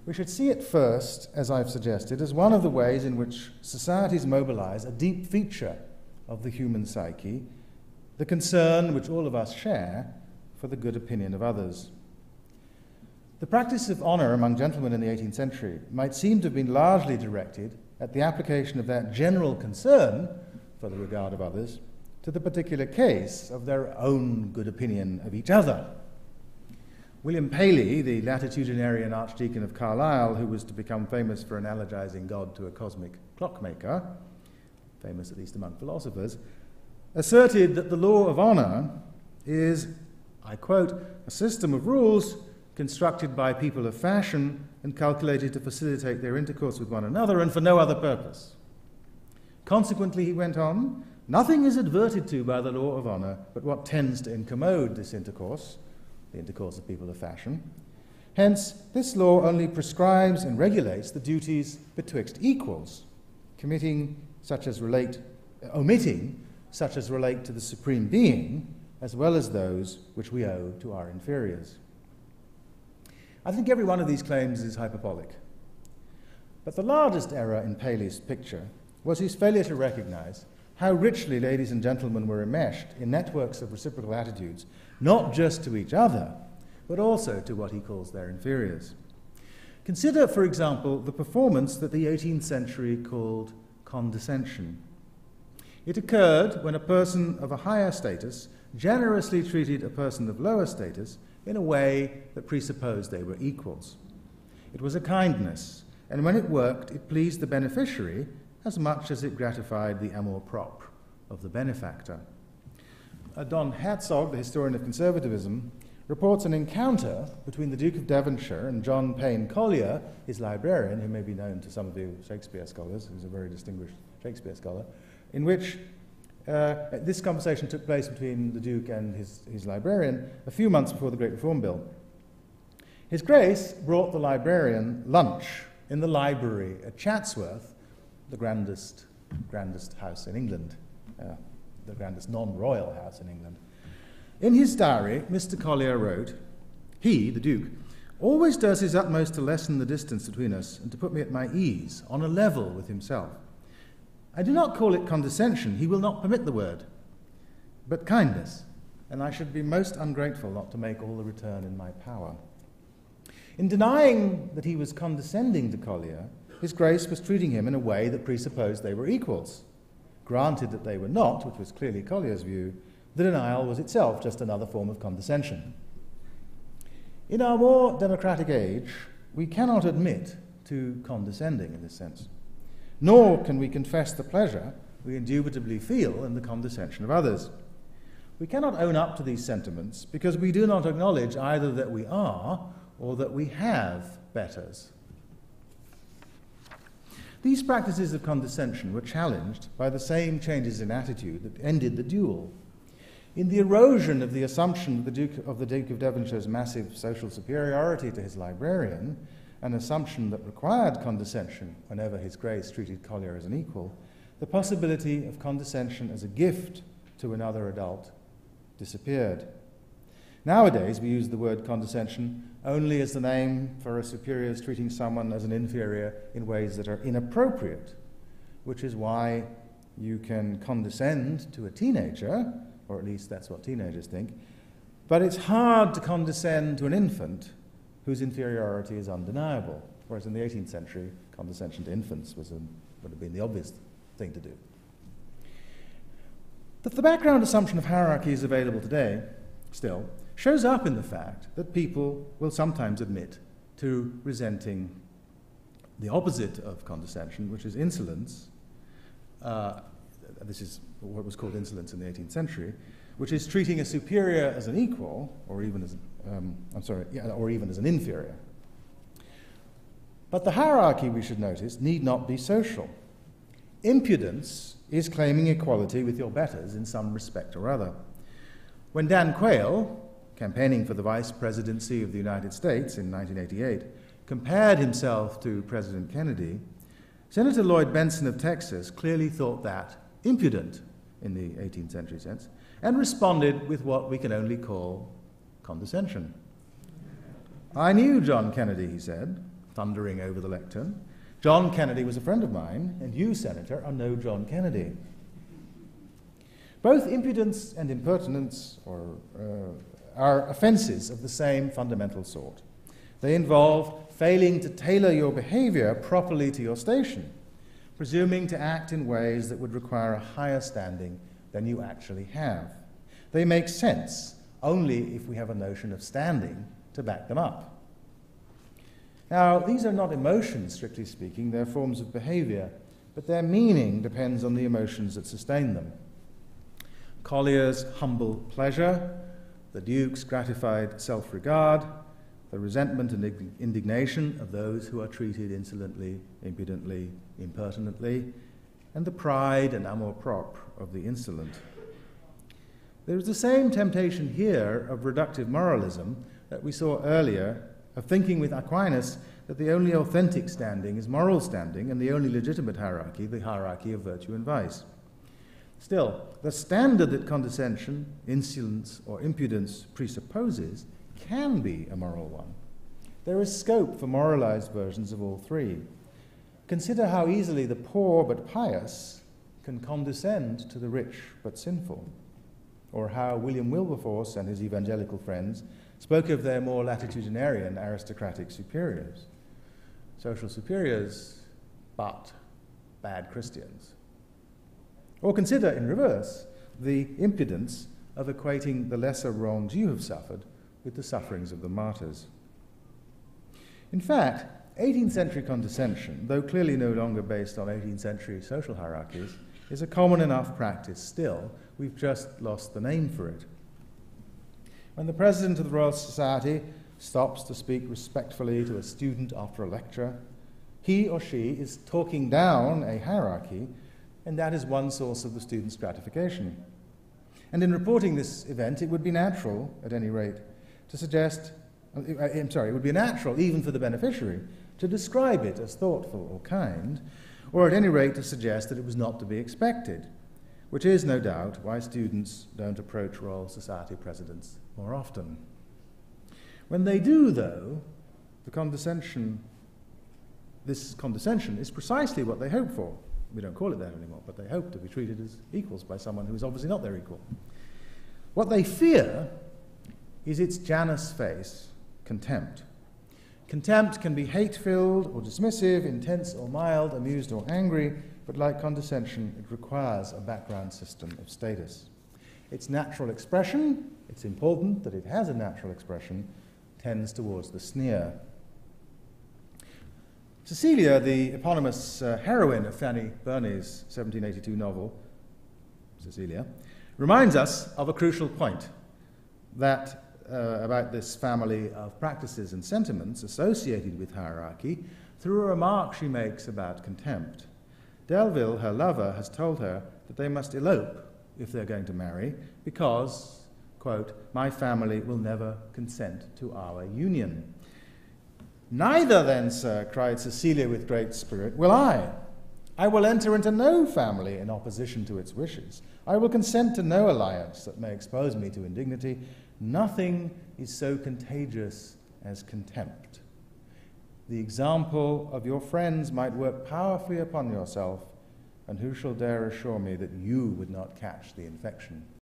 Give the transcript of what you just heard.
We should see it first, as I've suggested, as one of the ways in which societies mobilize a deep feature of the human psyche, the concern which all of us share for the good opinion of others. The practice of honour among gentlemen in the 18th century might seem to have been largely directed at the application of that general concern for the regard of others to the particular case of their own good opinion of each other. William Paley, the latitudinarian Archdeacon of Carlisle, who was to become famous for analogizing God to a cosmic clockmaker, famous at least among philosophers, asserted that the law of honour is, I quote, a system of rules constructed by people of fashion and calculated to facilitate their intercourse with one another and for no other purpose. Consequently, he went on, nothing is adverted to by the law of honour but what tends to incommode this intercourse, the intercourse of people of fashion. Hence, this law only prescribes and regulates the duties betwixt equals, omitting such as relate to the supreme being, as well as those which we owe to our inferiors. I think every one of these claims is hyperbolic. But the largest error in Paley's picture was his failure to recognize how richly ladies and gentlemen were enmeshed in networks of reciprocal attitudes, not just to each other, but also to what he calls their inferiors. Consider, for example, the performance that the 18th century called condescension. It occurred when a person of a higher status generously treated a person of lower status in a way that presupposed they were equals. It was a kindness, and when it worked, it pleased the beneficiary as much as it gratified the amour propre of the benefactor. Don Herzog, the historian of conservatism, reports an encounter between the Duke of Devonshire and John Payne Collier, his librarian, who may be known to some of you Shakespeare scholars, who's a very distinguished Shakespeare scholar, in which this conversation took place between the Duke and his librarian a few months before the Great Reform Bill. His Grace brought the librarian lunch in the library at Chatsworth, the grandest house in England, the grandest non-royal house in England. In his diary, Mr. Collier wrote, "He, the Duke, always does his utmost to lessen the distance between us and to put me at my ease, on a level with himself. I do not call it condescension, he will not permit the word, but kindness, and I should be most ungrateful not to make all the return in my power." In denying that he was condescending to Collier, His Grace was treating him in a way that presupposed they were equals. Granted that they were not, which was clearly Collier's view, the denial was itself just another form of condescension. In our more democratic age, we cannot admit to condescending in this sense, nor can we confess the pleasure we indubitably feel in the condescension of others. We cannot own up to these sentiments because we do not acknowledge either that we are or that we have betters. These practices of condescension were challenged by the same changes in attitude that ended the duel. In the erosion of the assumption of the Duke of Devonshire's massive social superiority to his librarian, an assumption that required condescension whenever His Grace treated Collier as an equal, the possibility of condescension as a gift to another adult disappeared. Nowadays, we use the word condescension only as the name for a superior's treating someone as an inferior in ways that are inappropriate, which is why you can condescend to a teenager, or at least that's what teenagers think, but it's hard to condescend to an infant whose inferiority is undeniable, whereas in the 18th century, condescension to infants would have been the obvious thing to do. But the background assumption of hierarchy is available today, still, shows up in the fact that people will sometimes admit to resenting the opposite of condescension, which is insolence. This is what was called insolence in the 18th century, which is treating a superior as an equal, or even as an inferior. But the hierarchy, we should notice, need not be social. Impudence is claiming equality with your betters in some respect or other. When Dan Quayle, campaigning for the vice presidency of the United States in 1988, compared himself to President Kennedy, Senator Lloyd Bentsen of Texas clearly thought that impudent in the 18th century sense, and responded with what we can only call condescension. "I knew John Kennedy," he said, thundering over the lectern. John Kennedy was a friend of mine, and you, Senator, are no John Kennedy. Both impudence and impertinence are offences of the same fundamental sort. They involve failing to tailor your behaviour properly to your station, presuming to act in ways that would require a higher standing than you actually have. They make sense only if we have a notion of standing to back them up. Now, these are not emotions, strictly speaking, they're forms of behaviour, but their meaning depends on the emotions that sustain them. Collier's humble pleasure, the Duke's gratified self-regard, the resentment and indignation of those who are treated insolently, impudently, impertinently, and the pride and amour-propre of the insolent. There is the same temptation here of reductive moralism that we saw earlier, of thinking with Aquinas that the only authentic standing is moral standing and the only legitimate hierarchy, the hierarchy of virtue and vice. Still, the standard that condescension, insolence, or impudence presupposes can be a moral one. There is scope for moralized versions of all three. Consider how easily the poor but pious can condescend to the rich but sinful, or how William Wilberforce and his evangelical friends spoke of their more latitudinarian aristocratic superiors. Social superiors, but bad Christians. Or consider, in reverse, the impudence of equating the lesser wrongs you have suffered with the sufferings of the martyrs. In fact, 18th century condescension, though clearly no longer based on 18th century social hierarchies, is a common enough practice still. We've just lost the name for it. When the president of the Royal Society stops to speak respectfully to a student after a lecture, he or she is talking down a hierarchy, and that is one source of the student's gratification. And in reporting this event, it would be natural, at any rate, to suggest, it would be natural, even for the beneficiary, to describe it as thoughtful or kind, or at any rate to suggest that it was not to be expected, which is, no doubt, why students don't approach Royal Society presidents more often. When they do, though, this condescension is precisely what they hope for. We don't call it that anymore, but they hope to be treated as equals by someone who is obviously not their equal. What they fear is its Janus face, contempt. Contempt can be hate-filled or dismissive, intense or mild, amused or angry, but like condescension, it requires a background system of status. Its natural expression, it's important that it has a natural expression, tends towards the sneer. Cecilia, the eponymous heroine of Fanny Burney's 1782 novel, Cecilia, reminds us of a crucial point that about this family of practices and sentiments associated with hierarchy through a remark she makes about contempt. Delville, her lover, has told her that they must elope if they're going to marry because, quote, my family will never consent to our union. Neither then, sir, cried Cecilia with great spirit, will I. I will enter into no family in opposition to its wishes. I will consent to no alliance that may expose me to indignity. Nothing is so contagious as contempt. The example of your friends might work powerfully upon yourself, and who shall dare assure me that you would not catch the infection?